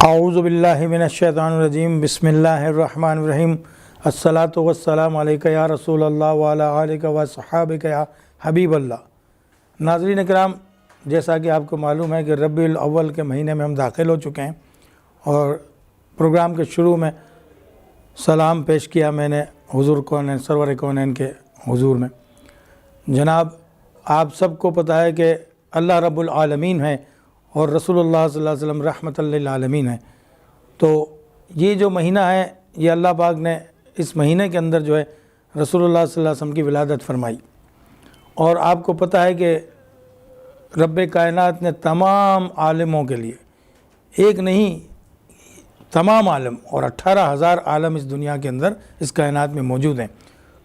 औज़ुबिल्लाहि मिनश्शैतानिर्रजीम बिस्मिल्लाहिर्रहमानिर्रहीम अस्सलातु वस्सलामु अलैका या रसूलल्लाह व अला आलिका व सहाबिका या हबीबल्लाह। नाज़रीन इकराम, जैसा कि आपको मालूम है कि रबीउल अव्वल के महीने में हम दाखिल हो चुके हैं और प्रोग्राम के शुरू में सलाम पेश किया मैंने हुज़ूर कौनैन सरवर कौनैन के हुज़ूर में। जनाब, आप सबको पता है कि अल्लाह रब्बुल आलमीन है और रसूलुल्लाह सल्लल्लाहु अलैहि वसल्लम रहमतुल लिल आलमीन है। तो ये जो महीना है, ये अल्लाह पाक ने इस महीने के अंदर जो है रसूलुल्लाह सल्लल्लाहु अलैहि वसल्लम की विलादत फरमाई। और आपको पता है कि रब्बे कायनात ने तमाम आलिमों के लिए, एक नहीं तमाम आलम और 18,000 आलम इस दुनिया के अंदर इस कायनात में मौजूद हैं।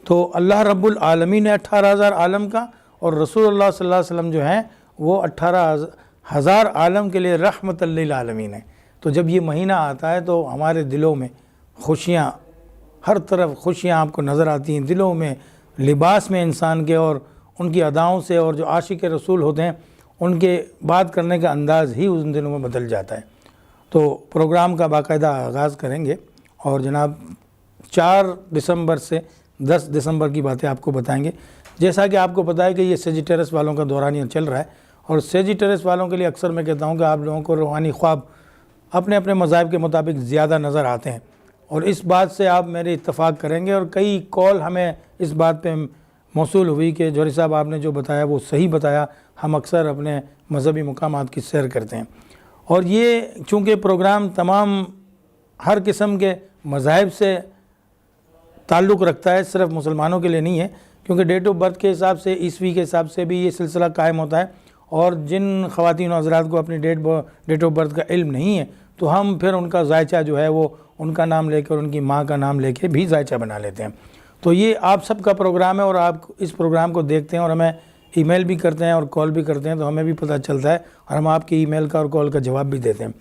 तो अल्लाह रब्बुल आलमीन ने 18,000 आलम का और रसूलुल्लाह सल्लल्लाहु अलैहि वसल्लम जो हैं वो 18,000 आलम के लिए रहमतुल लिल आलमीन है। तो जब ये महीना आता है तो हमारे दिलों में खुशियाँ, हर तरफ खुशियाँ आपको नज़र आती हैं, दिलों में, लिबास में इंसान के, और उनकी अदाओं से, और जो आशिक रसूल होते हैं उनके बात करने का अंदाज़ ही उन दिनों में बदल जाता है। तो प्रोग्राम का बाकायदा आगाज़ करेंगे और जनाब 4 दिसंबर से 10 दिसंबर की बातें आपको बताएंगे। जैसा कि आपको पता है कि ये सेजिटेरस वालों का दौरानिया चल रहा है और सेजिटेरस वालों के लिए अक्सर मैं कहता हूँ कि आप लोगों को रूहानी ख्वाब अपने अपने मज़ाहिब के मुताबिक ज़्यादा नज़र आते हैं और इस बात से आप मेरे इत्तफ़ाक़ करेंगे। और कई कॉल हमें इस बात पे मौसूल हुई कि जौहरी साहब आपने जो बताया वो सही बताया, हम अक्सर अपने मज़हबी मकामात की सैर करते हैं। और ये चूँकि प्रोग्राम तमाम हर किस्म के मज़ाहिब से ताल्लुक़ रखता है, सिर्फ़ मुसलमानों के लिए नहीं है, क्योंकि डेट ऑफ बर्थ के हिसाब से, ईस्वी के हिसाब से भी ये सिलसिला कायम होता है। और जिन ख़वातीन और हज़रात को अपनी डेट ऑफ बर्थ का इल्म नहीं है तो हम फिर उनका जायचा जो है वो उनका नाम लेकर, उनकी माँ का नाम लेके भी जायचा बना लेते हैं। तो ये आप सब का प्रोग्राम है और आप इस प्रोग्राम को देखते हैं और हमें ईमेल भी करते हैं और कॉल भी करते हैं, तो हमें भी पता चलता है और हम आपकी ईमेल का और कॉल का जवाब भी देते हैं।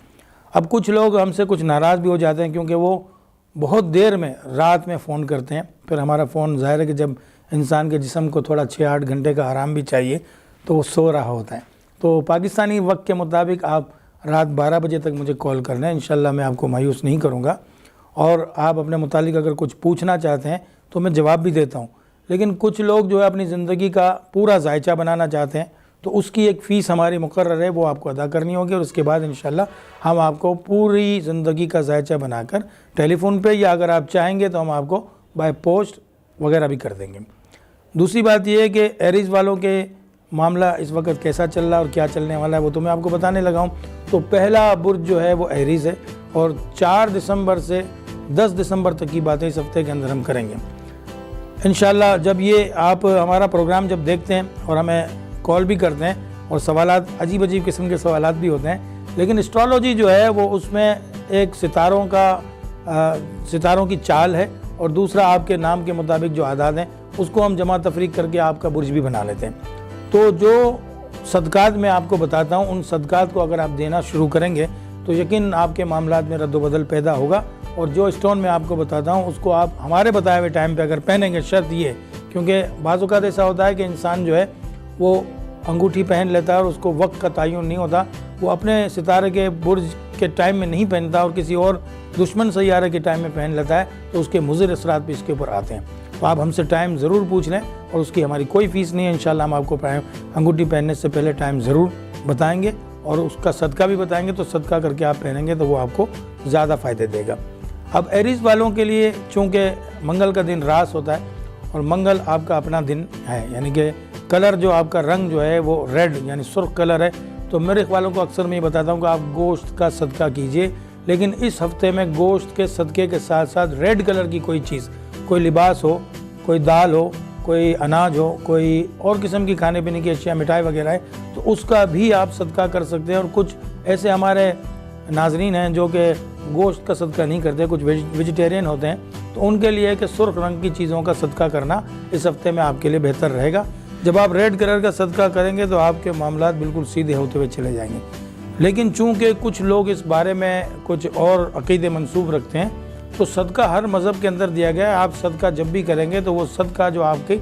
अब कुछ लोग हमसे कुछ नाराज़ भी हो जाते हैं क्योंकि वो बहुत देर में रात में फ़ोन करते हैं। फिर हमारा फ़ोन, ज़ाहिर है कि जब इंसान के जिस्म को थोड़ा 6-8 घंटे का आराम भी चाहिए तो वो सो रहा होता है। तो पाकिस्तानी वक्त के मुताबिक आप रात 12 बजे तक मुझे कॉल करना है, इंशाल्लाह मैं आपको मायूस नहीं करूँगा। और आप अपने मुतालिक अगर कुछ पूछना चाहते हैं तो मैं जवाब भी देता हूँ। लेकिन कुछ लोग जो है अपनी ज़िंदगी का पूरा जायचा बनाना चाहते हैं तो उसकी एक फ़ीस हमारी मुकर्रर है, वो आपको अदा करनी होगी और उसके बाद इंशाल्लाह हम आपको पूरी ज़िंदगी का जायचा बनाकर टेलीफोन पे, या अगर आप चाहेंगे तो हम आपको बाय पोस्ट वगैरह भी कर देंगे। दूसरी बात यह है कि एरीज़ वालों के मामला इस वक्त कैसा चल रहा है और क्या चलने वाला है वो तो मैं आपको बताने लगा हूँ। तो पहला बुर्ज जो है वो एरीज़ है और 4 दिसंबर से 10 दिसंबर तक की बातें इस हफ्ते के अंदर हम करेंगे इंशाल्लाह। जब ये आप हमारा प्रोग्राम जब देखते हैं और हमें कॉल भी करते हैं और सवालात, अजीब अजीब किस्म के सवालात भी होते हैं, लेकिन एस्ट्रोलॉजी जो है वो उसमें एक सितारों की चाल है और दूसरा आपके नाम के मुताबिक जो आदाद हैं उसको हम जमा तफरीक करके आपका बुर्ज भी बना लेते हैं। तो जो सदक़ात मैं आपको बताता हूँ उन सदक़ात को अगर आप देना शुरू करेंगे तो यकीन आपके मामलात में रद्द-ओ-बदल पैदा होगा। और जो स्टोन मैं आपको बताता हूँ उसको आप हमारे बताए हुए टाइम पे अगर पहनेंगे, शर्त ये, क्योंकि बाज़ औक़ात ऐसा होता है कि इंसान जो है वो अंगूठी पहन लेता है और उसको वक्त का तयन नहीं होता, वो अपने सितारे के बुर्ज के टाइम में नहीं पहनता और किसी और दुश्मन सैयारे के टाइम में पहन लेता है, तो उसके मुज़िर असरात भी इसके ऊपर आते हैं। तो आप हमसे टाइम ज़रूर पूछ लें और उसकी हमारी कोई फ़ीस नहीं है। इंशाल्लाह हम आपको अंगूठी पहनने से पहले टाइम ज़रूर बताएंगे और उसका सदका भी बताएंगे, तो सदका करके आप पहनेंगे तो वो आपको ज़्यादा फ़ायदे देगा। अब एरीज़ वालों के लिए चूँकि मंगल का दिन रास होता है और मंगल आपका अपना दिन है, यानी कि कलर जो आपका रंग जो है वो रेड यानी सुर्ख कलर है। तो मेरे वालों को अक्सर मैं बताता हूँ कि आप गोश्त का सदका कीजिए, लेकिन इस हफ्ते में गोश्त के सदक़े के साथ साथ रेड कलर की कोई चीज़, कोई लिबास हो, कोई दाल हो, कोई अनाज हो, कोई और किस्म की खाने पीने की अशिया, मिठाई वगैरह है, तो उसका भी आप सदका कर सकते हैं। और कुछ ऐसे हमारे नाजरीन हैं जो कि गोश्त का सदका नहीं करते, कुछ वेजिटेरियन होते हैं, तो उनके लिए कि सुर्ख रंग की चीज़ों का सदका करना इस हफ्ते में आपके लिए बेहतर रहेगा। जब आप रेड कलर का सदका करेंगे तो आपके मामलात बिल्कुल सीधे होते हुए चले जाएंगे। लेकिन चूँकि कुछ लोग इस बारे में कुछ और अक़ीदे मंसूब रखते हैं, तो सदका हर मज़हब के अंदर दिया गया है। आप सदका जब भी करेंगे तो वो सदका जो आपकी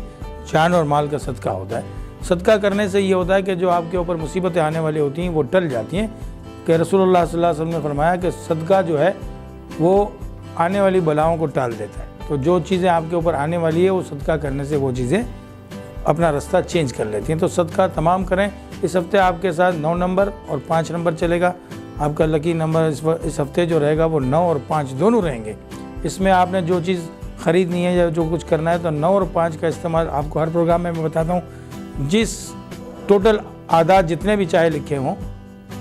जान और माल का सदका होता है। सदका करने से ये होता है कि जो आपके ऊपर मुसीबतें आने वाली होती हैं वो टल जाती हैं। कि रसूलुल्लाह सल्लल्लाहु अलैहि वसल्लम ने फरमाया कि सदका जो है वो आने वाली बलाओं को टाल देता है। तो जो चीज़ें आपके ऊपर आने वाली है वो सदका करने से वो चीज़ें अपना रास्ता चेंज कर लेती हैं। तो सदका तमाम करें। इस हफ्ते आपके साथ 9 नंबर और 5 नंबर चलेगा। आपका लकी नंबर इस हफ्ते जो रहेगा वो 9 और 5 दोनों रहेंगे। इसमें आपने जो चीज़ ख़रीदनी है या जो कुछ करना है तो 9 और 5 का इस्तेमाल आपको हर प्रोग्राम में मैं बताता हूँ। जिस टोटल आदाद जितने भी चाहे लिखे हों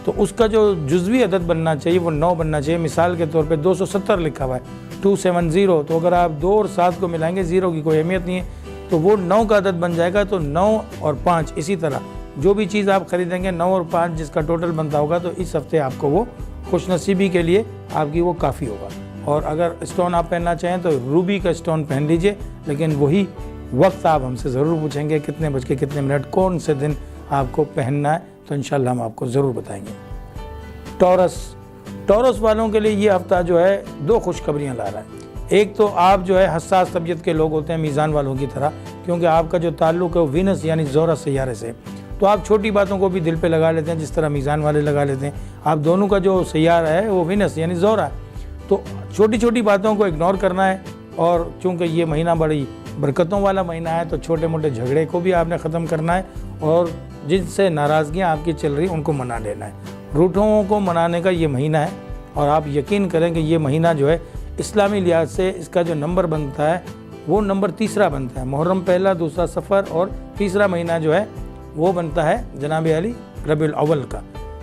तो उसका जो जुज़वी अदद बनना चाहिए वो 9 बनना चाहिए। मिसाल के तौर पे 270 लिखा हुआ है 270, तो अगर आप 2 और 7 को मिलाएंगे 0 की कोई अहमियत नहीं है, तो वो 9 का अदद बन जाएगा। तो 9 और 5 इसी तरह जो भी चीज़ आप ख़रीदेंगे 9 और 5 जिसका टोटल बनता होगा तो इस हफ्ते आपको वो खुशनसीबी के लिए आपकी वो काफ़ी होगा। और अगर स्टोन आप पहनना चाहें तो रूबी का स्टोन पहन लीजिए, लेकिन वही वक्त आप हमसे ज़रूर पूछेंगे कितने बज के कितने मिनट कौन से दिन आपको पहनना है, तो इंशाल्लाह हम आपको ज़रूर बताएंगे। टॉरस वालों के लिए ये हफ्ता जो है 2 खुशखबरियाँ ला रहा है। एक तो आप जो है हसास तबीयत के लोग होते हैं मीज़ान वालों की तरह, क्योंकि आपका जो ताल्लुक़ है वो वीनस यानी ज़ोरा सैयारे से, तो आप छोटी बातों को भी दिल पे लगा लेते हैं जिस तरह मीज़ान वाले लगा लेते हैं। आप दोनों का जो सैयारा है वो वीनस यानी ज़ोरा है, तो छोटी छोटी बातों को इग्नोर करना है। और चूँकि ये महीना बड़ी बरकतों वाला महीना है तो छोटे मोटे झगड़े को भी आपने ख़त्म करना है और जिनसे नाराज़गियाँ आपकी चल रही उनको मना लेना है। रूठों को मनाने का ये महीना है और आप यकीन करें कि ये महीना जो है इस्लामी लिहाज से इसका जो नंबर बनता है वो नंबर 3रा बनता है। मुहर्रम पहला, दूसरा सफ़र और तीसरा महीना जो है वो बनता है जनाब अली रबीउल अव्वल का।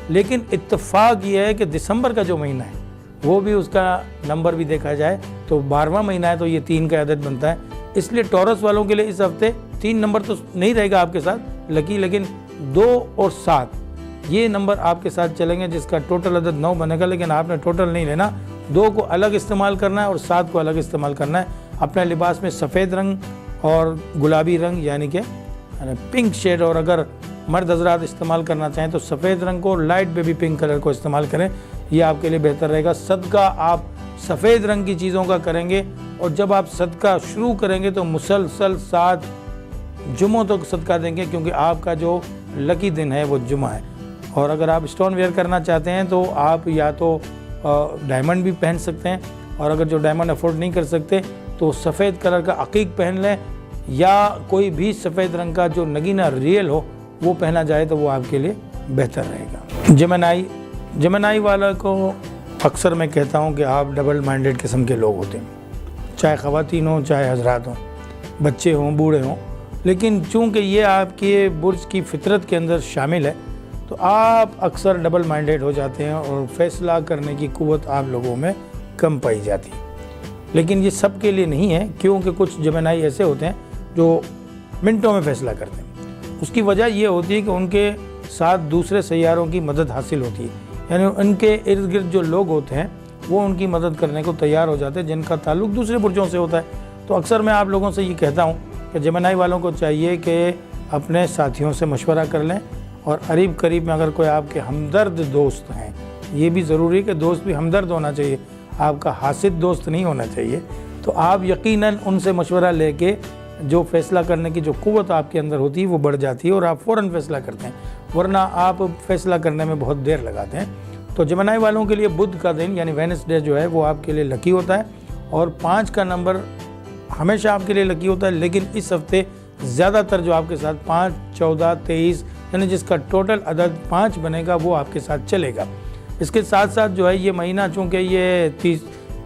लेकिन इत्तेफाक ये है कि दिसंबर का जो महीना है वो भी उसका नंबर भी देखा जाए तो 12वां महीना है, तो ये 3 का अदद बनता है। इसलिए टॉरस वालों के लिए इस हफ्ते 3 नंबर तो नहीं रहेगा आपके साथ लकी, लेकिन 2 और 7 ये नंबर आपके साथ चलेंगे जिसका टोटल अदद 9 बनेगा। लेकिन आपने टोटल नहीं लेना, 2 को अलग इस्तेमाल करना है और 7 को अलग इस्तेमाल करना है। अपने लिबास में सफ़ेद रंग और गुलाबी रंग यानी कि पिंक शेड, और अगर मर्द हजरात इस्तेमाल करना चाहें तो सफ़ेद रंग को, लाइट बेबी पिंक कलर को इस्तेमाल करें, ये आपके लिए बेहतर रहेगा। सदका आप सफ़ेद रंग की चीज़ों का करेंगे और जब आप सदका शुरू करेंगे तो मुसलसल 7 जुम्मों तक सदका देंगे, क्योंकि आपका जो लकी दिन है वो जुम्मा है। और अगर आप स्टोन वेयर करना चाहते हैं तो आप या तो डायमंड भी पहन सकते हैं, और अगर जो डायमंड अफोर्ड नहीं कर सकते तो सफ़ेद कलर का अकीक पहन लें, या कोई भी सफ़ेद रंग का जो नगीना रियल हो वो पहना जाए तो वो आपके लिए बेहतर रहेगा। जमनाई वाला को अक्सर मैं कहता हूँ कि आप डबल माइंडेड किस्म के लोग होते हैं, चाहे ख़वातीन हों चाहे हजरात हों, बच्चे हों बूढ़े हों, लेकिन चूँकि ये आपके बुर्ज की फितरत के अंदर शामिल है तो आप अक्सर डबल माइंडेड हो जाते हैं और फ़ैसला करने की क़ुव्वत आप लोगों में कम पाई जाती है। लेकिन ये सब के लिए नहीं है, क्योंकि कुछ जमनाई ऐसे होते हैं जो मिनटों में फ़ैसला करते हैं। उसकी वजह ये होती है कि उनके साथ दूसरे सैयारों की मदद हासिल होती है, यानी उनके इर्द गिर्द जो लोग होते हैं वो उनकी मदद करने को तैयार हो जाते हैं जिनका ताल्लुक़ दूसरे बुर्जों से होता है। तो अक्सर मैं आप लोगों से ये कहता हूँ कि जमनाई वालों को चाहिए कि अपने साथियों से मशवरा कर लें, और करीब करीब में अगर कोई आपके हमदर्द दोस्त हैं, ये भी ज़रूरी है कि दोस्त भी हमदर्द होना चाहिए, आपका हासिद दोस्त नहीं होना चाहिए, तो आप यकीनन उनसे मशवरा लेके जो फ़ैसला करने की जो क़ुव्वत आपके अंदर होती है वो बढ़ जाती है और आप फ़ौरन फ़ैसला करते हैं, वरना आप फ़ैसला करने में बहुत देर लगाते हैं। तो जमनाई वालों के लिए बुध का दिन यानी वेडनेसडे जो है वो आपके लिए लकी होता है, और 5 का नंबर हमेशा आपके लिए लकी होता है। लेकिन इस हफ्ते ज़्यादातर जो आपके साथ 5, 14, 23 यानी जिसका टोटल अदद 5 बनेगा वो आपके साथ चलेगा। इसके साथ साथ जो है ये महीना चूँकि ये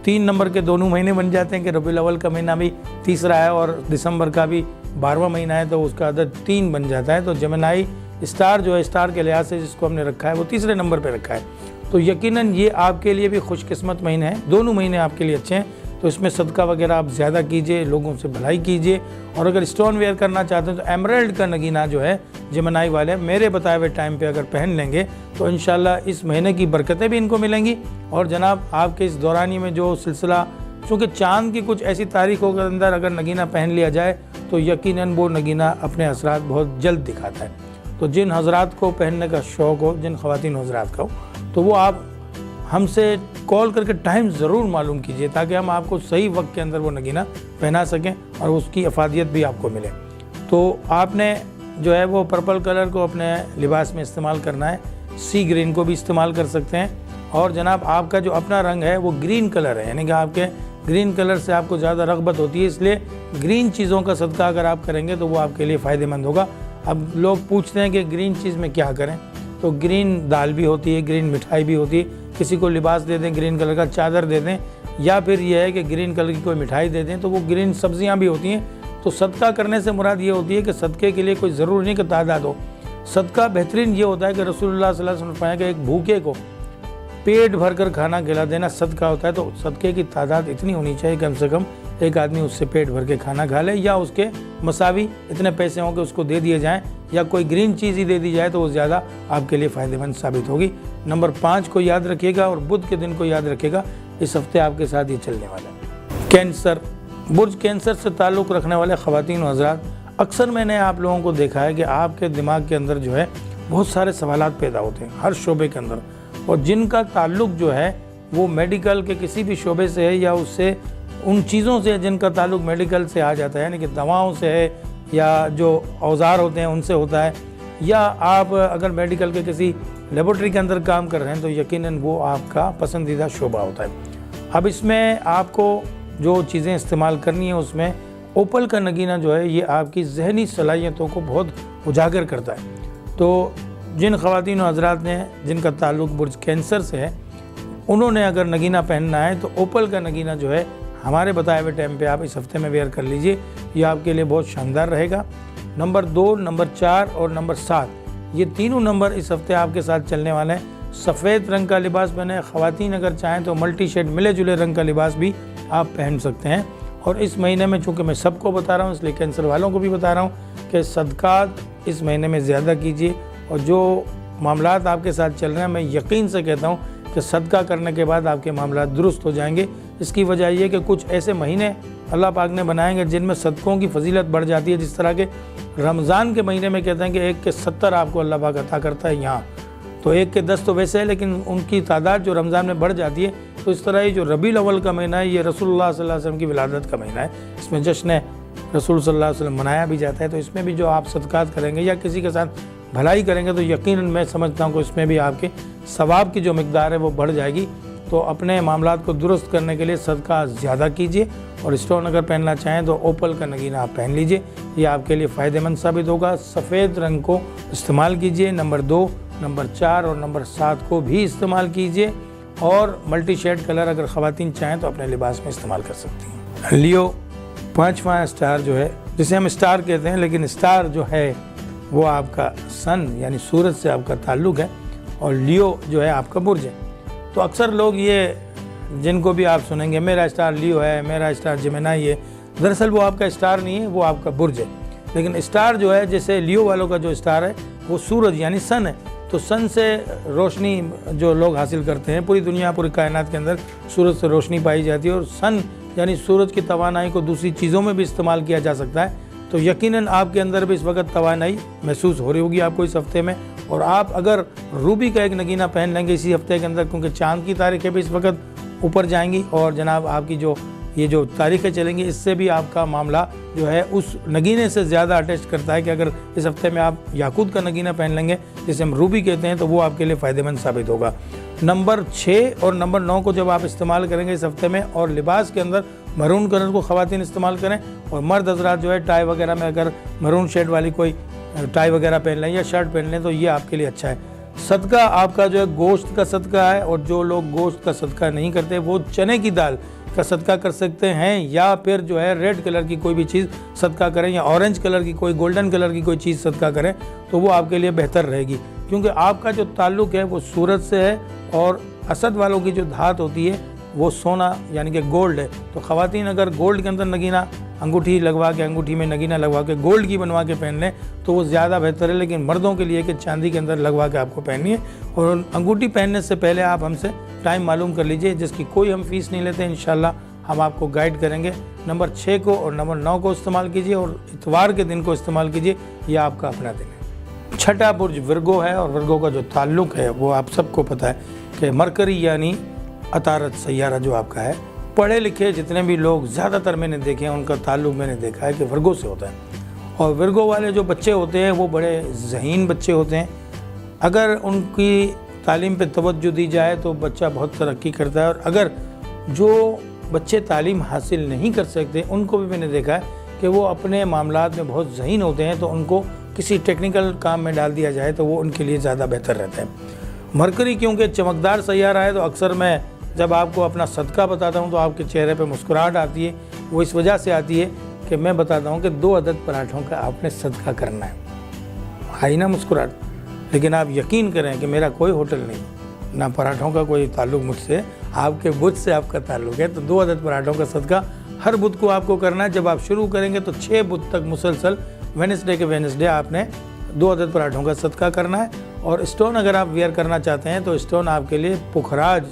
3 नंबर के दोनों महीने बन जाते हैं कि रबीउल अव्वल का महीना भी 3रा है और दिसंबर का भी 12वां महीना है, तो उसका अदद 3 बन जाता है। तो जमनाई स्टार जो है, स्टार के लिहाज से जिसको हमने रखा है वो 3रे नंबर पर रखा है, तो यकीनन ये आपके लिए भी खुशकिस्मत महीने हैं। दोनों महीने आपके लिए अच्छे हैं, तो इसमें सदका वगैरह आप ज़्यादा कीजिए, लोगों से भलाई कीजिए। और अगर स्टोन वेयर करना चाहते हैं तो एमराल्ड का नगीना जो है जमनाई वाले मेरे बताए हुए टाइम पे अगर पहन लेंगे तो इंशाल्लाह इस महीने की बरकतें भी इनको मिलेंगी। और जनाब आपके इस दौरानी में जो सिलसिला, चूँकि चाँद की कुछ ऐसी तारीखों के अंदर अगर नगीना पहन लिया जाए तो यकीनन वो नगीना अपने असरात बहुत जल्द दिखाता है। तो जिन हजरात को पहनने का शौक़ हो, जिन ख़वातीन हजरात का हो, तो वो आप हमसे कॉल करके टाइम ज़रूर मालूम कीजिए ताकि हम आपको सही वक्त के अंदर वो नगीना पहना सकें और उसकी अफादियत भी आपको मिले। तो आपने जो है वो पर्पल कलर को अपने लिबास में इस्तेमाल करना है, सी ग्रीन को भी इस्तेमाल कर सकते हैं। और जनाब आपका जो अपना रंग है वो ग्रीन कलर है, यानी कि आपके ग्रीन कलर से आपको ज़्यादा रग़बत होती है, इसलिए ग्रीन चीज़ों का सदका अगर आप करेंगे तो वो आपके लिए फ़ायदेमंद होगा। अब लोग पूछते हैं कि ग्रीन चीज़ में क्या करें, तो ग्रीन दाल भी होती है, ग्रीन मिठाई भी होती है, किसी को लिबास दे दें, ग्रीन कलर का चादर दे दें, या फिर यह है कि ग्रीन कलर की कोई मिठाई दे दें, तो वो ग्रीन सब्जियां भी होती हैं। तो सदका करने से मुराद ये होती है कि सदक़े के लिए कोई ज़रूरी नहीं कि तादाद हो। सदका बेहतरीन ये होता है कि रसूलुल्लाह सल्लल्लाहु अलैहि वसल्लम ने फरमाया कि एक भूखे को पेट भर कर खाना खिला देना सदका होता है। तो सदक़े की तादाद इतनी होनी चाहिए, कम से कम एक आदमी उससे पेट भर के खाना खा ले, या उसके मसावी इतने पैसे हों कि उसको दे दिए जाएँ, या कोई ग्रीन चीज़ ही दे दी जाए तो वो ज़्यादा आपके लिए फ़ायदेमंद साबित होगी। नंबर 5 को याद रखिएगा और बुध के दिन को याद रखिएगा, इस हफ्ते आपके साथ ये चलने वाला है। कैंसर, बुर्ज कैंसर से ताल्लुक़ रखने वाले ख़वातीन व हज़रात, अक्सर मैंने आप लोगों को देखा है कि आपके दिमाग के अंदर जो है बहुत सारे सवालात पैदा होते हैं हर शोबे के अंदर, और जिनका ताल्लुक़ जो है वो मेडिकल के किसी भी शोबे से है, या उससे उन चीज़ों से जिनका ताल्लुक़ मेडिकल से आ जाता है, यानी कि दवाओं से है, या जो औजार होते हैं उनसे होता है, या आप अगर मेडिकल के किसी लेबोरेटरी के अंदर काम कर रहे हैं तो यकीनन वो आपका पसंदीदा शोबा होता है। अब इसमें आपको जो चीज़ें इस्तेमाल करनी है उसमें ओपल का नगीना जो है ये आपकी जहनी सलाहियतों को बहुत उजागर करता है। तो जिन ख़वातीन और हज़रात ने जिनका ताल्लुक़ बुर्ज कैंसर से है, उन्होंने अगर नगीना पहनना है तो ओपल का नगीना जो है हमारे बताए हुए टाइम पे आप इस हफ्ते में वेयर कर लीजिए, ये आपके लिए बहुत शानदार रहेगा। नंबर 2, नंबर 4 और नंबर 7 ये तीनों नंबर इस हफ्ते आपके साथ चलने वाले हैं। सफ़ेद रंग का लिबास पहने, ख़वातीन अगर चाहें तो मल्टी शेड मिले जुले रंग का लिबास भी आप पहन सकते हैं। और इस महीने में चूँकि मैं सबको बता रहा हूँ इसलिए कैंसर वालों को भी बता रहा हूँ कि सदक़ात इस महीने में ज़्यादा कीजिए, और जो मामलात आपके साथ चल रहे हैं मैं यकीन से कहता हूँ कि सदका करने के बाद आपके मामलात दुरुस्त हो जाएंगे। इसकी वजह ये कि कुछ ऐसे महीने अल्लाह पाक ने बनाएंगे जिनमें सदक़ों की फजीलत बढ़ जाती है। जिस तरह के रमज़ान के महीने में कहते हैं कि 1 के 70 आपको अल्लाह पाक अता करता है, यहाँ तो 1 के 10 तो वैसे है, लेकिन उनकी तादाद जो रमज़ान में बढ़ जाती है। तो इस तरह ये जो रबीउल अव्वल का महीना है ये रसूलुल्लाह सल्लल्लाहु अलैहि वसल्लम की विलादत का महीना है, इसमें जश्न रसूल सल्लल्लाहु अलैहि वसल्लम मनाया भी जाता है। तो इसमें भी जो आप सदक़ात करेंगे या किसी के साथ भलाई करेंगे तो यकीनन मैं समझता हूँ कि इसमें भी आपके सवाब की जो मिकदार है वो बढ़ जाएगी। तो अपने मामलात को दुरुस्त करने के लिए सदका ज़्यादा कीजिए, और स्टोन अगर पहनना चाहें तो ओपल का नगीना आप पहन लीजिए, ये आपके लिए फ़ायदेमंद साबित होगा। सफ़ेद रंग को इस्तेमाल कीजिए, नंबर 2, नंबर 4 और नंबर 7 को भी इस्तेमाल कीजिए, और मल्टी शेड कलर अगर ख़वातीन चाहें तो अपने लिबास में इस्तेमाल कर सकती हैं। लियो 5वां स्टार जो है, जिसे हम स्टार कहते हैं, लेकिन स्टार जो है वो आपका सन यानी सूरज से आपका ताल्लुक़ है, और लियो जो है आपका बुर्ज है। तो अक्सर लोग ये जिनको भी आप सुनेंगे मेरा स्टार लियो है, मेरा स्टार जेमिनी है, दरअसल वो आपका स्टार नहीं है, वो आपका बुर्ज है। लेकिन स्टार जो है, जैसे लियो वालों का जो स्टार है वो सूरज यानी सन है। तो सन से रोशनी जो लोग हासिल करते हैं, पूरी दुनिया पूरी कायनात के अंदर सूरज से रोशनी पाई जाती है, और सन यानी सूरज की तवानाई को दूसरी चीज़ों में भी इस्तेमाल किया जा सकता है। तो यकीनन आपके अंदर भी इस वक्त तवानाई महसूस हो रही होगी आपको इस हफ्ते में। और आप अगर रूबी का एक नगीना पहन लेंगे इसी हफ्ते के अंदर, क्योंकि चाँद की तारीखें भी इस वक्त ऊपर जाएंगी, और जनाब आपकी जो तारीखें चलेंगी इससे भी आपका मामला जो है उस नगीने से ज़्यादा अटैच करता है कि अगर इस हफ्ते में आप याकूत का नगीना पहन लेंगे जिसे हम रूबी कहते हैं, तो वो आपके लिए फ़ायदेमंद साबित होगा। नंबर 6 और नंबर 9 को जब आप इस्तेमाल करेंगे इस हफ्ते में, और लिबास के अंदर मरून कलर को ख़वातीन इस्तेमाल करें, और मर्द हज़रात जो है टाई वगैरह में अगर मरून शेड वाली कोई टाई वगैरह पहन लें या शर्ट पहन लें तो ये आपके लिए अच्छा है। सदका आपका जो है गोश्त का सदका है, और जो लोग गोश्त का सदका नहीं करते वो चने की दाल का सदका कर सकते हैं, या फिर जो है रेड कलर की कोई भी चीज़ सदका करें, या ऑरेंज कलर की कोई गोल्डन कलर की कोई चीज़ सदका करें, तो वो आपके लिए बेहतर रहेगी। क्योंकि आपका जो ताल्लुक़ है वो सूरज से है, और असद वालों की जो धात होती है वो सोना यानी कि गोल्ड है। तो ख़वातीन अगर गोल्ड के अंदर नगीना अंगूठी लगवा के, अंगूठी में नगीना लगवा के गोल्ड की बनवा के पहन लें तो वो ज़्यादा बेहतर है। लेकिन मर्दों के लिए कि चांदी के अंदर लगवा के आपको पहननी है, और अंगूठी पहनने से पहले आप हमसे टाइम मालूम कर लीजिए, जिसकी कोई हम फीस नहीं लेते, इंशाल्लाह हम आपको गाइड करेंगे। नंबर 6 को और नंबर 9 को इस्तेमाल कीजिए, और इतवार के दिन को इस्तेमाल कीजिए, यह आपका अपना दिन है। छठा बुर्ज विर्गो है, और विर्गो का जो ताल्लुक़ है वो आप सबको पता है कि मरकरी यानी अतारत सैयारा जो आपका है, पढ़े लिखे जितने भी लोग ज़्यादातर मैंने देखे हैं उनका ताल्लुक़ मैंने देखा है कि विर्गो से होता है। और विर्गो वाले जो बच्चे होते हैं वो बड़े ज़हीन बच्चे होते हैं, अगर उनकी तालीम पे तवज्जो दी जाए तो बच्चा बहुत तरक्की करता है। और अगर जो बच्चे तालीम हासिल नहीं कर सकते उनको भी मैंने देखा है कि वो अपने मामलात में बहुत ज़हीन होते हैं, तो उनको किसी टेक्निकल काम में डाल दिया जाए तो वो उनके लिए ज़्यादा बेहतर रहता है। मरकरी क्योंकि चमकदार सैयारा है, तो अक्सर मैं जब आपको अपना सदका बताता हूँ तो आपके चेहरे पे मुस्कुराहट आती है। वो इस वजह से आती है कि मैं बताता हूँ कि 2 अदद पराठों का आपने सदका करना है। आई ना मुस्कुराहट? लेकिन आप यकीन करें कि मेरा कोई होटल नहीं, ना पराठों का कोई ताल्लुक़ मुझसे, आपके बुध से आपका ताल्लुक़ है। तो 2 अदद पराठों का सदका हर बुध को आपको करना है। जब आप शुरू करेंगे तो 6 बुध तक मुसलसल वेडनेसडे के वेडनेसडे आपने 2 अदद पराठों का सदका करना है। और स्टोन अगर आप वेयर करना चाहते हैं तो स्टोन आपके लिए पुखराज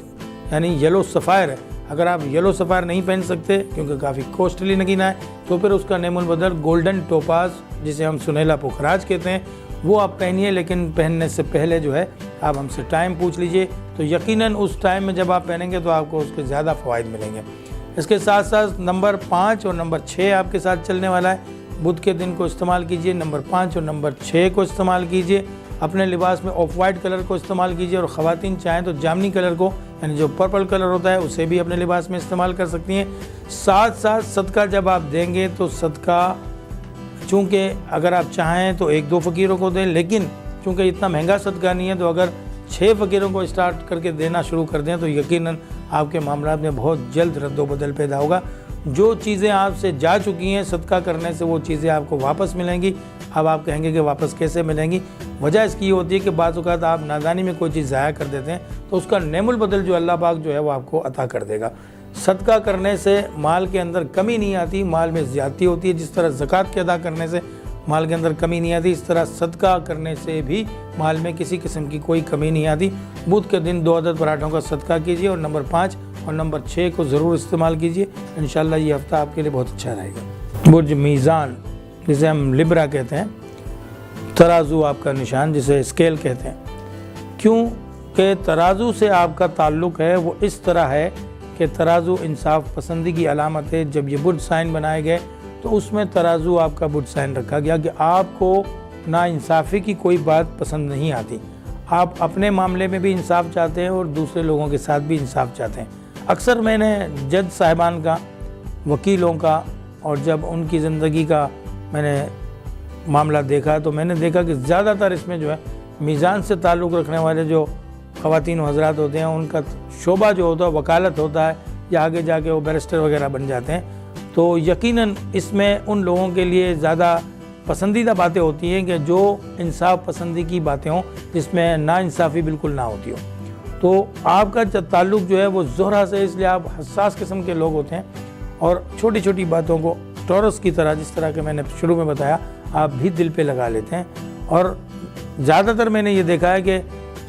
यानी येलो सफ़ायर है। अगर आप येलो सफ़ायर नहीं पहन सकते क्योंकि काफ़ी कॉस्टली नगीना है, तो फिर उसका नेमुल बदल गोल्डन टोपाज, जिसे हम सुनहला पुखराज कहते हैं, वो आप पहनिए। लेकिन पहनने से पहले जो है आप हमसे टाइम पूछ लीजिए, तो यकीनन उस टाइम में जब आप पहनेंगे तो आपको उसके ज़्यादा फ़वाइद मिलेंगे। इसके साथ साथ नंबर 5 और नंबर 6 आपके साथ चलने वाला है। बुध के दिन को इस्तेमाल कीजिए, नंबर 5 और नंबर 6 को इस्तेमाल कीजिए। अपने लिबास में ऑफ वाइट कलर को इस्तेमाल कीजिए, और ख़वातीन चाहें तो जामनी कलर को यानी जो पर्पल कलर होता है उसे भी अपने लिबास में इस्तेमाल कर सकती हैं। साथ साथ सदका जब आप देंगे तो सदका चूँकि अगर आप चाहें तो 1-2 फ़कीरों को दें, लेकिन चूँकि इतना महंगा सदका नहीं है, तो अगर 6 फ़कीरों को स्टार्ट करके देना शुरू कर दें तो यकीनन आपके मामलात में बहुत जल्द रद्दोबदल पैदा होगा। जो चीज़ें आपसे जा चुकी हैं सदका करने से, वो चीज़ें आपको वापस मिलेंगी। अब आप कहेंगे कि वापस कैसे मिलेंगी? वजह इसकी ये होती है कि बाज़ औक़ात आप नादानी में कोई चीज़ ज़ाया कर देते हैं, तो उसका नेमुल बदल जो अल्लाह पाक जो है वो आपको अता कर देगा। सदका करने से माल के अंदर कमी नहीं आती, माल में ज़्यादती होती है। जिस तरह ज़कात के अदा करने से माल के अंदर कमी नहीं आती, इस तरह सदका करने से भी माल में किसी किस्म की कोई कमी नहीं आती। बुध के दिन 2 अदद पराठों का सदका कीजिए, और नंबर 5 और नंबर 6 को ज़रूर इस्तेमाल कीजिए। इंशाअल्लाह ये हफ़्ता आपके लिए बहुत अच्छा रहेगा। बुर्ज मीज़ान, जिसे हम लिब्रा कहते हैं, तराजू आपका निशान, जिसे स्केल कहते हैं। क्योंकि तराजू से आपका ताल्लुक़ है वो इस तरह है कि तराजू इंसाफ पसंदी की अलामत है। जब ये बुर्ज साइन बनाए गए तो उसमें तराजू आपका बुर्ज साइन रखा गया कि आपको नाइंसाफ़ी की कोई बात पसंद नहीं आती। आप अपने मामले में भी इंसाफ चाहते हैं और दूसरे लोगों के साथ भी इंसाफ चाहते हैं। अक्सर मैंने जज साहिबान का, वकीलों का, और जब उनकी ज़िंदगी का मैंने मामला देखा तो मैंने देखा कि ज़्यादातर इसमें जो है मीज़ान से ताल्लुक़ रखने वाले जो ख़वातीन हज़रात होते हैं उनका शोबा जो होता है वकालत होता है, या आगे जाके वो बैरिस्टर वगैरह बन जाते हैं। तो यकीनन इसमें उन लोगों के लिए ज़्यादा पसंदीदा बातें होती हैं कि जो इंसाफ पसंदी की बातें हों, जिसमें नाइंसाफ़ी बिल्कुल ना होती हो। तो आपका ताल्लुक़ जो है वो ज़ोहरा से, इसलिए आप हसास किस्म के लोग होते हैं और छोटी छोटी बातों को टॉरस की तरह, जिस तरह के मैंने शुरू में बताया, आप भी दिल पे लगा लेते हैं। और ज़्यादातर मैंने ये देखा है कि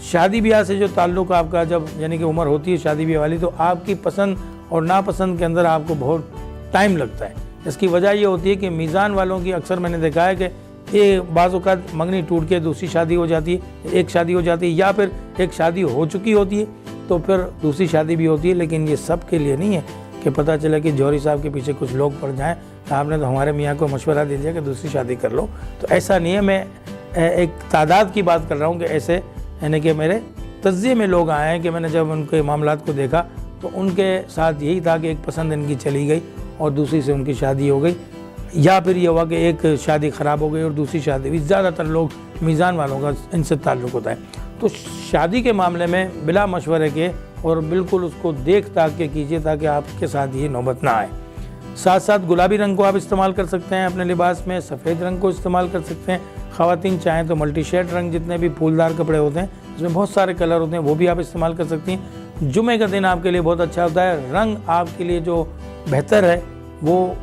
शादी ब्याह से जो ताल्लुक़ आपका जब यानी कि उम्र होती है शादी ब्याह वाली, तो आपकी पसंद और नापसंद के अंदर आपको बहुत टाइम लगता है। इसकी वजह ये होती है कि मीज़ान वालों की अक्सर मैंने देखा है कि ये बाज़ औक़ात मंगनी टूट के दूसरी शादी हो जाती है, एक शादी हो जाती है, या फिर एक शादी हो चुकी होती है तो फिर दूसरी शादी भी होती है। लेकिन ये सब के लिए नहीं है कि पता चला कि जौहरी साहब के पीछे कुछ लोग पड़ जाएं, आपने तो हमारे मियाँ को मशवरा दे दिया कि दूसरी शादी कर लो। तो ऐसा नहीं है। मैं एक तादाद की बात कर रहा हूँ कि ऐसे यानी कि मेरे तज्ज़िये में लोग आए हैं कि मैंने जब उनके मामलात को देखा तो उनके साथ यही था कि एक पसंद इनकी चली गई और दूसरी से उनकी शादी हो गई, या फिर ये हुआ कि एक शादी ख़राब हो गई और दूसरी शादी भी। ज़्यादातर लोग मीज़ान वालों का इनसे ताल्लुक़ होता है। तो शादी के मामले में बिला मशवरे के और बिल्कुल उसको देख ताक के कीजिए ताकि आपके साथ ये नौबत ना आए। साथ साथ गुलाबी रंग को आप इस्तेमाल कर सकते हैं अपने लिबास में, सफ़ेद रंग को इस्तेमाल कर सकते हैं। ख़वातीन चाहें तो मल्टी शेड रंग, जितने भी फूलदार कपड़े होते हैं इसमें बहुत सारे कलर होते हैं, वो भी आप इस्तेमाल कर सकती हैं। जुमे का दिन आपके लिए बहुत अच्छा होता है। रंग आपके लिए जो बेहतर है वो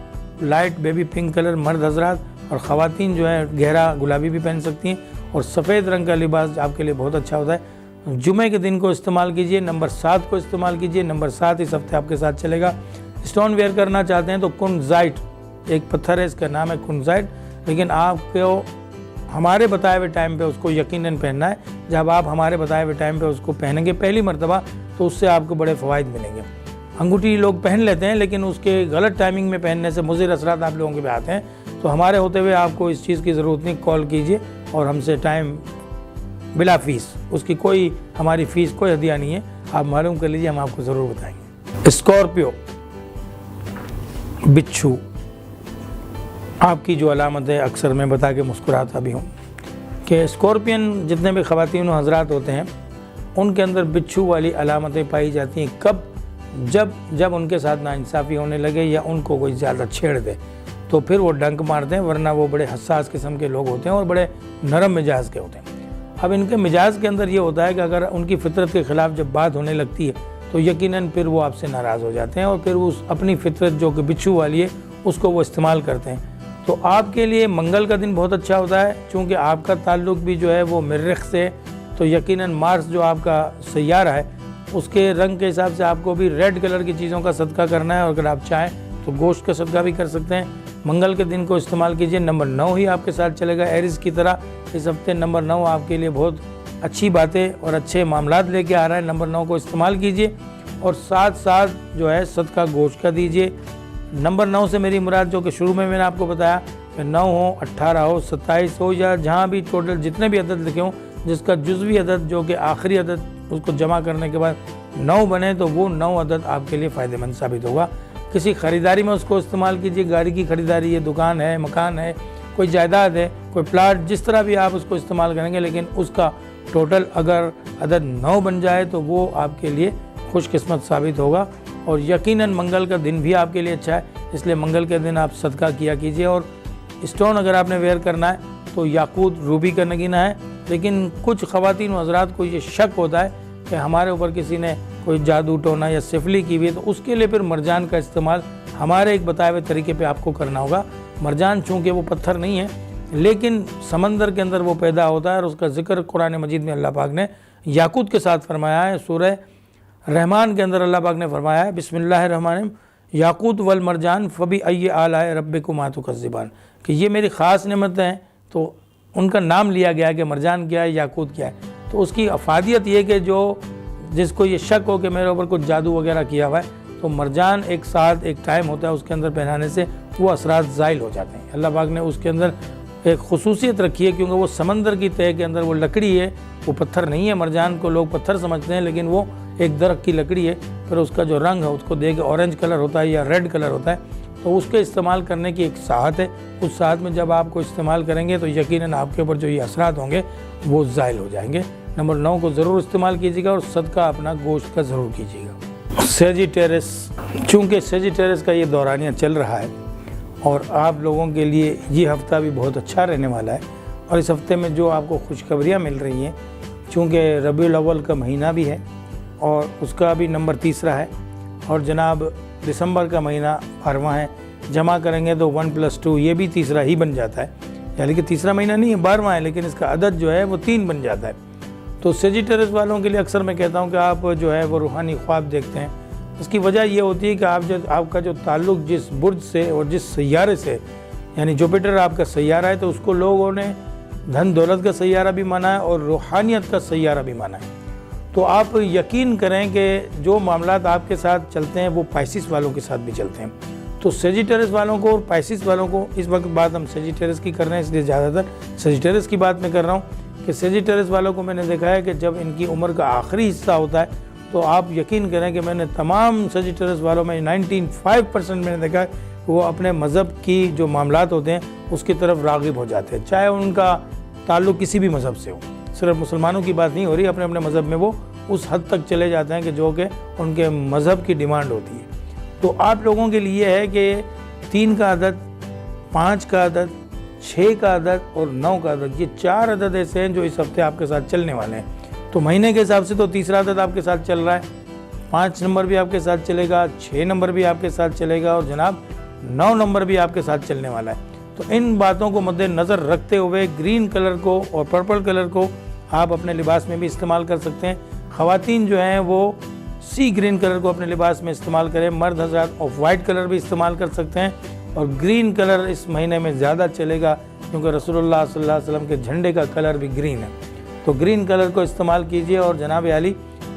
लाइट बेबी पिंक कलर मर्द हजरात, और ख़वातीन जो है गहरा गुलाबी भी पहन सकती हैं। और सफ़ेद रंग का लिबास आपके लिए बहुत अच्छा होता है। जुमे के दिन को इस्तेमाल कीजिए, नंबर 7 को इस्तेमाल कीजिए। नंबर 7 इस हफ्ते आपके साथ चलेगा। स्टोन वेयर करना चाहते हैं तो कुनजाइट एक पत्थर है, इसका नाम है कुनजाइट, लेकिन आपको हमारे बताए हुए टाइम पे उसको यकीनन पहनना है। जब आप हमारे बताए हुए टाइम पे उसको पहनेंगे पहली मरतबा तो उससे आपको बड़े फ़वाइद मिलेंगे। अंगूठी लोग पहन लेते हैं लेकिन उसके गलत टाइमिंग में पहनने से मुज़िर असरात आप लोगों के पे आते हैं। तो हमारे होते हुए आपको इस चीज़ की ज़रूरत नहीं, कॉल कीजिए और हमसे टाइम बिला फ़ीस, उसकी कोई हमारी फ़ीस, कोई हदिया नहीं है। आप मालूम कर लीजिए, हम आपको ज़रूर बताएंगे। स्कॉर्पियो, बिच्छू आपकी जो अलामत है, अक्सर मैं बता के मुस्कुराता भी हूँ कि स्कॉर्पियन जितने भी ख़वातीन व हज़रात होते हैं उनके अंदर बिच्छू वाली अलामतें पाई जाती हैं। कब? जब उनके साथ नाइंसाफ़ी होने लगे या उनको कोई ज़्यादा छेड़ दे तो फिर वो डंक मारते हैं, वरना वो बड़े हसास किस्म के लोग होते हैं और बड़े नरम मिजाज के होते हैं। अब इनके मिजाज के अंदर ये होता है कि अगर उनकी फितरत के ख़िलाफ़ जब बात होने लगती है तो यकीनन फिर वो आपसे नाराज़ हो जाते हैं और फिर उस अपनी फितरत जो कि बिच्छू वाली है उसको वो इस्तेमाल करते हैं। तो आपके लिए मंगल का दिन बहुत अच्छा होता है, चूँकि आपका ताल्लुक़ भी जो है वो मरीख़ से, तो यकीनन मार्स जो आपका सैयारा है उसके रंग के हिसाब से आपको भी रेड कलर की चीज़ों का सदका करना है, और अगर आप चाहें तो गोश्त का सदका भी कर सकते हैं। मंगल के दिन को इस्तेमाल कीजिए। नंबर 9 ही आपके साथ चलेगा एरिस की तरह। इस हफ्ते नंबर 9 आपके लिए बहुत अच्छी बातें और अच्छे मामलात लेके आ रहा है। नंबर 9 को इस्तेमाल कीजिए और साथ साथ जो है सदका गोश्त का दीजिए। नंबर 9 से मेरी मुराद जो कि शुरू में मैंने आपको बताया कि 9 हो, 18 हो, 27 हो, या जहाँ भी टोटल जितने भी अदद लिखे हों जिसका जुज़वी अदद जो कि आखिरी अदद उसको जमा करने के बाद 9 बने तो वो 9 अदद आपके लिए फ़ायदेमंद साबित होगा। किसी ख़रीदारी में उसको इस्तेमाल कीजिए। गाड़ी की ख़रीदारी है, दुकान है, मकान है, कोई जायदाद है, कोई प्लाट, जिस तरह भी आप उसको इस्तेमाल करेंगे, लेकिन उसका टोटल अगर अदद 9 बन जाए तो वो आपके लिए खुशकिस्मत साबित होगा। और यकीनन मंगल का दिन भी आपके लिए अच्छा है, इसलिए मंगल के दिन आप सदका किया कीजिए। और स्टोन अगर आपने वेयर करना है तो याकूत, रूबी का नगीना है। लेकिन कुछ ख़वातीन हज़रात को ये शक होता है कि हमारे ऊपर किसी ने कोई जादू टोना या सिफली की हुई है, तो उसके लिए फिर मरजान का इस्तेमाल हमारे एक बताए हुए तरीके पे आपको करना होगा। मरजान चूँकि वो पत्थर नहीं है लेकिन समंदर के अंदर वो पैदा होता है, और उसका ज़िक्र कुरान मजीद में अल्लाह पाक ने याकूत के साथ फरमाया है। सूरह रहमान के अंदर अल्लाह पाक ने फरमाया है, बिस्मिल्लाहिर्रहमानिर्रहीम, याकूत वल मरजान फ़बी अय्यि आलाए रब्बिकुमा तुकज़्ज़िबान, कि ये मेरी ख़ास नेमतें हैं। तो उनका नाम लिया गया कि मरजान क्या है, याकूत क्या है। तो उसकी अफादियत ये कि जो जिसको ये शक हो कि मेरे ऊपर कुछ जादू वगैरह किया हुआ है, तो मरजान एक साथ एक टाइम होता है उसके अंदर पहनाने से वो असरात ज़ाइल हो जाते हैं। अल्लाह पाक ने उसके अंदर एक खुसूसियत रखी है, क्योंकि वो समंदर की तह के अंदर वो लकड़ी है, वो पत्थर नहीं है। मरजान को लोग पत्थर समझते हैं लेकिन वो एक दरख्त की लकड़ी है। फिर उसका जो रंग है उसको देख के ऑरेंज कलर होता है या रेड कलर होता है, तो उसके इस्तेमाल करने की एक साहत है। उस साहत में जब आपको इस्तेमाल करेंगे तो यकीनन आपके ऊपर जो ये असरात होंगे वो ज़ाइल हो जाएंगे। नंबर 9 को ज़रूर इस्तेमाल कीजिएगा और सदका अपना गोश्त का ज़रूर कीजिएगा। सेजिटेरिस, चूँकि सेजिटेरिस का ये दौरानिया चल रहा है और आप लोगों के लिए ये हफ़्ता भी बहुत अच्छा रहने वाला है। और इस हफ़्ते में जो आपको खुशखबरियाँ मिल रही हैं, चूँकि रबीउल अव्वल का महीना भी है और उसका भी नंबर 3 है, और जनाब दिसंबर का महीना 12वां है। जमा करेंगे तो 1 + 2 ये भी 3 ही बन जाता है, यानी कि तीसरा महीना नहीं है, 12वां है, लेकिन इसका अदद जो है वो 3 बन जाता है। तो सेजिटेरिस वालों के लिए अक्सर मैं कहता हूँ कि आप जो है वो रूहानी ख्वाब देखते हैं। इसकी वजह ये होती है कि आपका जो ताल्लुक़ जिस बुर्ज से और जिस सैयारे से, यानी जुपिटर आपका सैयारा है, तो उसको लोगों ने धन दौलत का सैयारा भी माना है और रूहानियत का सैयारा भी माना है। तो आप यकीन करें कि जो मामलात आपके साथ चलते हैं वो पाइसिस वालों के साथ भी चलते हैं। तो सेजिटेरिस वालों को और पाइसिस वालों को, इस वक्त बात हम सेजिटेरिस की कर रहे हैं इसलिए ज़्यादातर सेजिटेरिस की बात मैं कर रहा हूँ, कि सेजिटेरिस वालों को मैंने देखा है कि जब इनकी उम्र का आखिरी हिस्सा होता है तो आप यकीन करें कि मैंने तमाम सेजिटेरिस वालों में 95% मैंने देखा है कि वो अपने मज़हब की जो मामलात होते हैं उसकी तरफ राग़िब हो जाते हैं, चाहे उनका ताल्लुक़ किसी भी मज़हब से हो। सिर्फ मुसलमानों की बात नहीं हो रही, अपने अपने मज़हब में वो उस हद तक चले जाते हैं कि जो कि उनके मज़हब की डिमांड होती है। तो आप लोगों के लिए है कि 3 का अदद, 5 का अदद, 6 का अदद और 9 का अदद, ये 4 अदद ऐसे हैं जो इस हफ्ते आपके साथ चलने वाले हैं। तो महीने के हिसाब से तो तीसरा अदद आपके साथ चल रहा है, 5 नंबर भी आपके साथ चलेगा, 6 नंबर भी आपके साथ चलेगा और जनाब 9 नंबर भी आपके साथ चलने वाला है। तो इन बातों को मद्देनज़र रखते हुए ग्रीन कलर को और पर्पल कलर को आप अपने लिबास में भी इस्तेमाल कर सकते हैं। ख़वातीन जो हैं वो सी ग्रीन कलर को अपने लिबास में इस्तेमाल करें, मर्द हज़रात ऑफ वाइट कलर भी इस्तेमाल कर सकते हैं। और ग्रीन कलर इस महीने में ज़्यादा चलेगा क्योंकि रसूलुल्लाह सल्लल्लाहु अलैहि वसल्लम के झंडे का कलर भी ग्रीन है, तो ग्रीन कलर को इस्तेमाल कीजिए। और जनाब आली,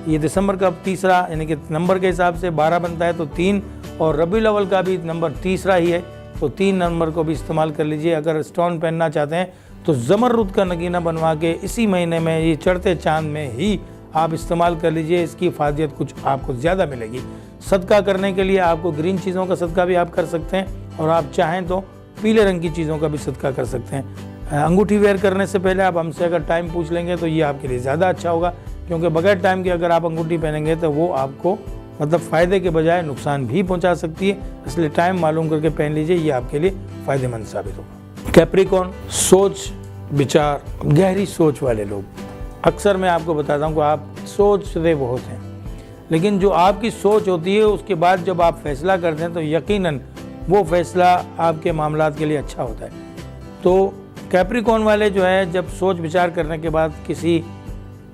ये दिसंबर का तीसरा यानी कि नंबर के हिसाब से 12 बनता है तो 3, और रबीउल अव्वल का भी नंबर तीसरा ही है तो 3 नंबर को भी इस्तेमाल कर लीजिए। अगर स्टोन पहनना चाहते हैं तो ज़मरुद का नगीना बनवा के इसी महीने में, ये चढ़ते चाँद में ही आप इस्तेमाल कर लीजिए। इसकी फ़ायदियत कुछ आपको ज़्यादा मिलेगी। सदका करने के लिए आपको ग्रीन चीज़ों का सदका भी आप कर सकते हैं, और आप चाहें तो पीले रंग की चीज़ों का भी सदका कर सकते हैं। अंगूठी वेयर करने से पहले आप हमसे अगर टाइम पूछ लेंगे तो ये आपके लिए ज़्यादा अच्छा होगा, क्योंकि बगैर टाइम के अगर आप अंगूठी पहनेंगे तो वो आपको मतलब फ़ायदे के बजाय नुकसान भी पहुंचा सकती है। इसलिए टाइम मालूम करके पहन लीजिए, ये आपके लिए फ़ायदेमंद साबित होगा। कैप्रिकॉर्न, सोच विचार, गहरी सोच वाले लोग। अक्सर मैं आपको बताता हूँ कि आप सोचते बहुत हैं, लेकिन जो आपकी सोच होती है उसके बाद जब आप फैसला करते हैं तो यकीनन वो फैसला आपके मामलात के लिए अच्छा होता है। तो कैप्रिकॉर्न वाले जो है जब सोच विचार करने के बाद किसी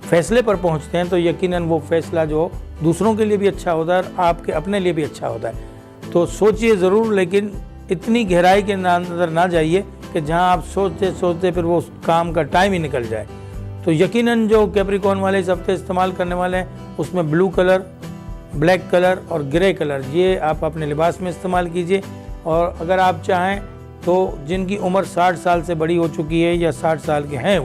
फैसले पर पहुंचते हैं तो यकीनन वो फैसला जो दूसरों के लिए भी अच्छा होता है और आपके अपने लिए भी अच्छा होता है। तो सोचिए ज़रूर, लेकिन इतनी गहराई के अंदर ना जाइए कि जहां आप सोचते सोचते फिर वो काम का टाइम ही निकल जाए। तो यकीनन जो कैप्रिकॉर्न वाले इस हफ्ते इस्तेमाल करने वाले हैं उसमें ब्लू कलर, ब्लैक कलर और ग्रे कलर, ये आप अपने लिबास में इस्तेमाल कीजिए। और अगर आप चाहें तो जिनकी उम्र 60 साल से बड़ी हो चुकी है या 60 साल के हैं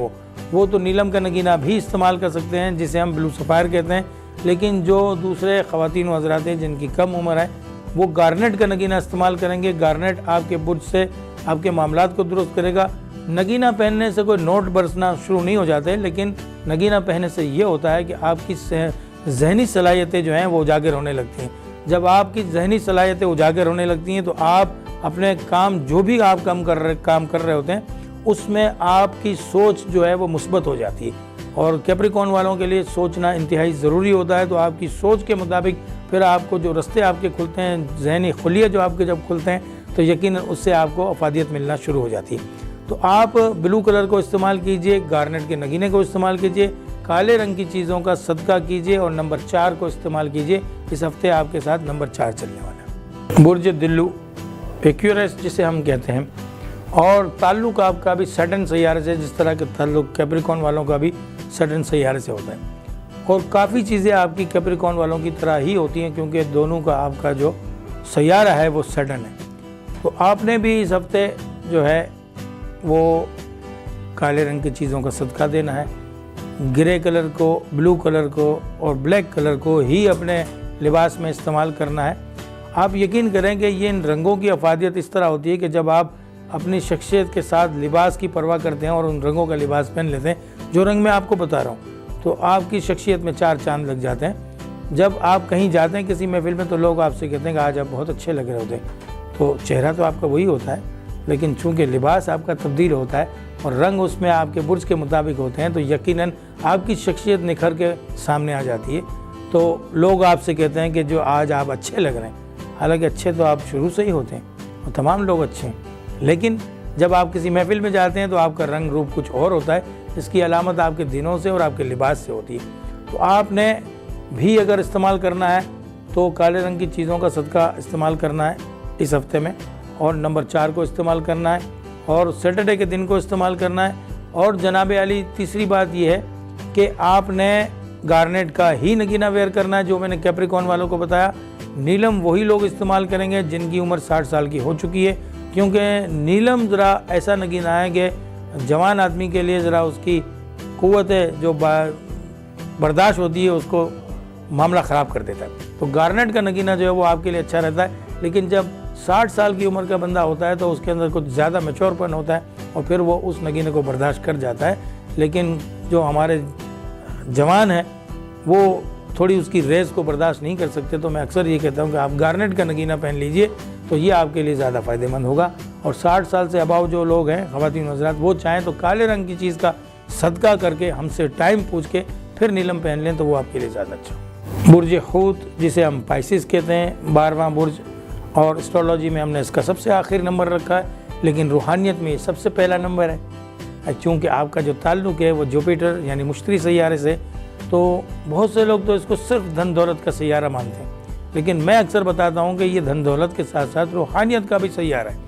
वो तो नीलम का नगीना भी इस्तेमाल कर सकते हैं, जिसे हम ब्लू सफ़ायर कहते हैं। लेकिन जो दूसरे ख़वातीन हज़रात हैं जिनकी कम उम्र है वो गार्नेट का नगीना इस्तेमाल करेंगे। गार्नेट आपके बुर्ज से आपके मामलात को दुरुस्त करेगा। नगीना पहनने से कोई नोट बरसना शुरू नहीं हो जाते, लेकिन नगीना पहनने से ये होता है कि आपकी जहनी सलाहियतें जो हैं वो उजागर होने लगती हैं। जब आपकी जहनी सलाहियतें उजागर होने लगती हैं तो आप अपने काम, जो भी आप काम कर रहे होते हैं, उसमें आपकी सोच जो है वो मुस्बत हो जाती है। और कैप्रिकॉर्न वालों के लिए सोचना इंतहाई ज़रूरी होता है। तो आपकी सोच के मुताबिक फिर आपको जो रास्ते आपके खुलते हैं, जहनी खुलिया जो आपके जब खुलते हैं, तो यकीनन उससे आपको अफादियत मिलना शुरू हो जाती है। तो आप ब्लू कलर को इस्तेमाल कीजिए, गार्नेट के नगीने को इस्तेमाल कीजिए, काले रंग की चीज़ों का सदका कीजिए और नंबर 4 को इस्तेमाल कीजिए। इस हफ्ते आपके साथ नंबर 4 चलने वाला है। बुर्ज दिल्लू, एक्यूरस जिसे हम कहते हैं, और ताल्लुक़ आपका भी सैटर्न सैयारे से, जिस तरह के ताल्लुक़ कैप्रिकॉर्न वालों का भी सैटर्न सैयारे से होता है। और काफ़ी चीज़ें आपकी कैप्रिकॉर्न वालों की तरह ही होती हैं, क्योंकि दोनों का आपका जो सैयारा है वो सैटर्न है। तो आपने भी इस हफ्ते जो है वो काले रंग की चीज़ों का सदका देना है। ग्रे कलर को, ब्लू कलर को और ब्लैक कलर को ही अपने लिबास में इस्तेमाल करना है। आप यकीन करें कि ये इन रंगों की अफादियत इस तरह होती है कि जब आप अपनी शख्सियत के साथ लिबास की परवाह करते हैं और उन रंगों का लिबास पहन लेते हैं, जो रंग मैं आपको बता रहा हूँ, तो आपकी शख्सियत में 4 चांद लग जाते हैं। जब आप कहीं जाते हैं किसी महफिल में तो लोग आपसे कहते हैं कि आज आप बहुत अच्छे लग रहे होते हैं। तो चेहरा तो आपका वही होता है, लेकिन चूँकि लिबास आपका तब्दील होता है और रंग उसमें आपके बुर्ज के मुताबिक होते हैं, तो यकीनन आपकी शख्सियत निखर के सामने आ जाती है। तो लोग आपसे कहते हैं कि जो आज आप अच्छे लग रहे हैं। हालांकि अच्छे तो आप शुरू से ही होते हैं और तमाम लोग अच्छे हैं, लेकिन जब आप किसी महफिल में जाते हैं तो आपका रंग रूप कुछ और होता है। इसकी अलामत आपके दिनों से और आपके लिबास से होती है। तो आपने भी अगर इस्तेमाल करना है तो काले रंग की चीज़ों का सदका इस्तेमाल करना है इस हफ्ते में, और नंबर 4 को इस्तेमाल करना है, और सैटरडे के दिन को इस्तेमाल करना है। और जनाब अली, तीसरी बात यह है कि आपने गार्नेट का ही नगीना वेयर करना है, जो मैंने कैप्रिकॉर्न वालों को बताया। नीलम वही लोग इस्तेमाल करेंगे जिनकी उम्र 60 साल की हो चुकी है, क्योंकि नीलम ज़रा ऐसा नगीना है कि जवान आदमी के लिए ज़रा उसकी क़ुव्वत जो बर्दाश्त होती है उसको मामला ख़राब कर देता है। तो गार्नेट का नगीना जो है वो आपके लिए अच्छा रहता है। लेकिन जब 60 साल की उम्र का बंदा होता है तो उसके अंदर कुछ ज़्यादा मैच्योरपन होता है और फिर वो उस नगीने को बर्दाश्त कर जाता है। लेकिन जो हमारे जवान हैं वो थोड़ी उसकी रेस को बर्दाश्त नहीं कर सकते। तो मैं अक्सर ये कहता हूँ कि आप गार्नेट का नगीना पहन लीजिए, तो ये आपके लिए ज़्यादा फ़ायदेमंद होगा। और 60 साल से अबाव जो लोग हैं, ख़वातीन हज़रात, वो चाहें तो काले रंग की चीज़ का सदका करके हमसे टाइम पूछ के फिर नीलम पहन लें, तो वो आपके लिए ज़्यादा अच्छा। बुर्ज हूत जिसे हम पाइसिस कहते हैं, 12वां बुर्ज, और एस्ट्रोलॉजी में हमने इसका सबसे आखिर नंबर रखा है, लेकिन रूहानियत में ये सबसे पहला नंबर है। चूँकि आपका जो ताल्लुक़ है वो जुपिटर यानी मुश्तरी सैयारे से, तो बहुत से लोग तो इसको सिर्फ धन दौलत का सैयारा मानते हैं, लेकिन मैं अक्सर बताता हूँ कि ये धन दौलत के साथ साथ रूहानियत का भी सैयारा है।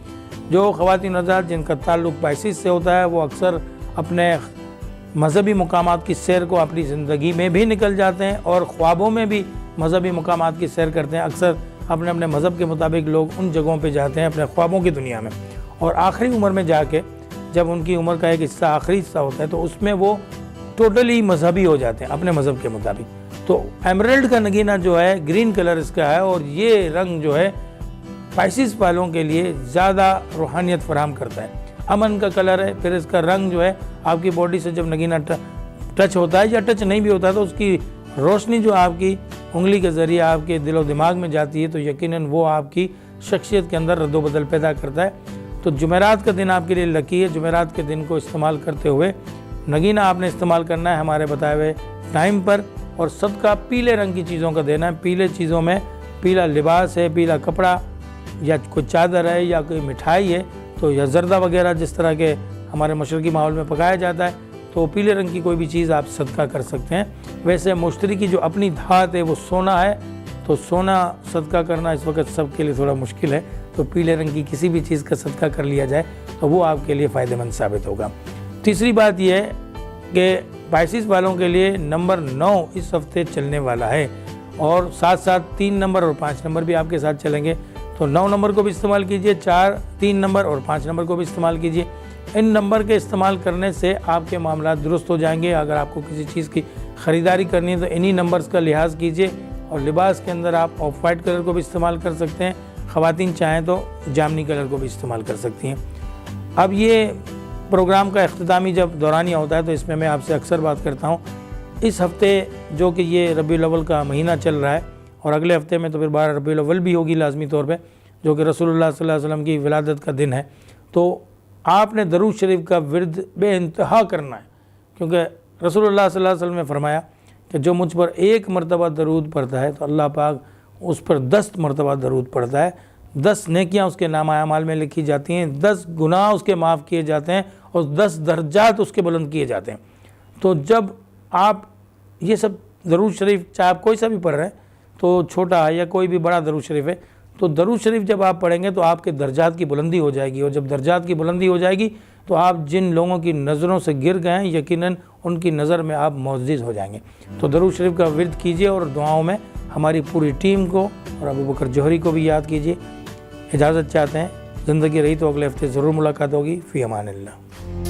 जो ख़वातीन हज़रात जिनका ताल्लुक़ पाइसिस से होता है वो अक्सर अपने मज़हबी मकामात की सैर को अपनी ज़िंदगी में भी निकल जाते हैं और ख्वाबों में भी मज़हबी मकामात की सैर करते हैं। अक्सर अपने मज़हब के मुताबिक लोग उन जगहों पे जाते हैं अपने ख्वाबों की दुनिया में, और आखिरी उम्र में जाके जब उनकी उम्र का एक हिस्सा आखिरी हिस्सा होता है तो उसमें वो टोटली मजहबी हो जाते हैं अपने मज़हब के मुताबिक। तो एमरल्ड का नगीना जो है ग्रीन कलर इसका है और ये रंग जो है स्पाइसिस वालों के लिए ज़्यादा रूहानियत फराहम करता है, अमन का कलर है। फिर इसका रंग जो है आपकी बॉडी से जब नगीना टच होता है या टच नहीं भी होता है तो उसकी रोशनी जो आपकी उंगली के ज़रिए आपके दिलो दिमाग में जाती है तो यकीनन वो आपकी शख्सियत के अंदर रद्दोबदल पैदा करता है। तो जुमेरात का दिन आपके लिए लकी है। जुमेरात के दिन को इस्तेमाल करते हुए नगीना आपने इस्तेमाल करना है हमारे बताए हुए टाइम पर, और सदका पीले रंग की चीज़ों का देना है। पीले चीज़ों में पीला लिबास है, पीला कपड़ा या कोई चादर है या कोई मिठाई है तो या जर्दा वगैरह जिस तरह के हमारे मशरकी माहौल में पकाया जाता है तो पीले रंग की कोई भी चीज़ आप सदका कर सकते हैं। वैसे मुश्तरी की जो अपनी धात है वो सोना है, तो सोना सदका करना इस वक्त सबके लिए थोड़ा मुश्किल है, तो पीले रंग की किसी भी चीज़ का सदका कर लिया जाए तो वो आपके लिए फ़ायदेमंद साबित होगा। तीसरी बात यह है कि स्पाइसिस वालों के लिए नंबर 9 इस हफ्ते चलने वाला है और साथ साथ 3 नंबर और 5 नंबर भी आपके साथ चलेंगे। तो 9 नंबर को भी इस्तेमाल कीजिए, 4, 3 नंबर और 5 नंबर को भी इस्तेमाल कीजिए। इन नंबर के इस्तेमाल करने से आपके मामला दुरुस्त हो जाएंगे। अगर आपको किसी चीज़ की ख़रीदारी करनी है तो इन्हीं नंबर्स का लिहाज कीजिए। और लिबास के अंदर आप ऑफ वाइट कलर को भी इस्तेमाल कर सकते हैं, ख़वातीन चाहें तो जामनी कलर को भी इस्तेमाल कर सकती हैं। अब ये प्रोग्राम का इख्तितामी जब दौरानिया होता है तो इसमें मैं आपसे अक्सर बात करता हूँ। इस हफ्ते जो कि ये रबीउल अव्वल का महीना चल रहा है और अगले हफ्ते में तो फिर 12 रबीउल अव्वल भी होगी लाजमी तौर पे, जो कि रसूलुल्लाह सल्लल्लाहु अलैहि वसल्लम की विलादत का दिन है। तो आपने दरूद शरीफ का विर्द बेइंतहा करना है, क्योंकि रसूलुल्लाह सल्लल्लाहु अलैहि वसल्लम ने फरमाया कि जो मुझ पर 1 मरतबा दरूद पढ़ता है तो अल्लाह पाक उस पर 10 मरतबा दरूद पढ़ता है। 10 नेकियां उसके नामा अमाल में लिखी जाती हैं, 10 गुनाह उसके माफ़ किए जाते हैं और 10 दर्जात उसके बुलंद किए जाते हैं। तो जब आप ये सब दरूद शरीफ चाहे आप कोई सा भी पढ़ रहे हैं, तो छोटा है या कोई भी बड़ा दरूद शरीफ है, तो दरूद शरीफ जब आप पढ़ेंगे तो आपके दर्जात की बुलंदी हो जाएगी। और जब दर्जात की बुलंदी हो जाएगी तो आप जिन लोगों की नज़रों से गिर गए हैं यकीनन उनकी नज़र में आप मुअज़्ज़िज़ हो जाएंगे। तो दरूद शरीफ का विर्द कीजिए और दुआओं में हमारी पूरी टीम को और अबू बकर जोहरी को भी याद कीजिए। इजाज़त चाहते हैं, ज़िंदगी रही तो अगले हफ्ते ज़रूर मुलाकात होगी। फ़ी अमानिल्लाह।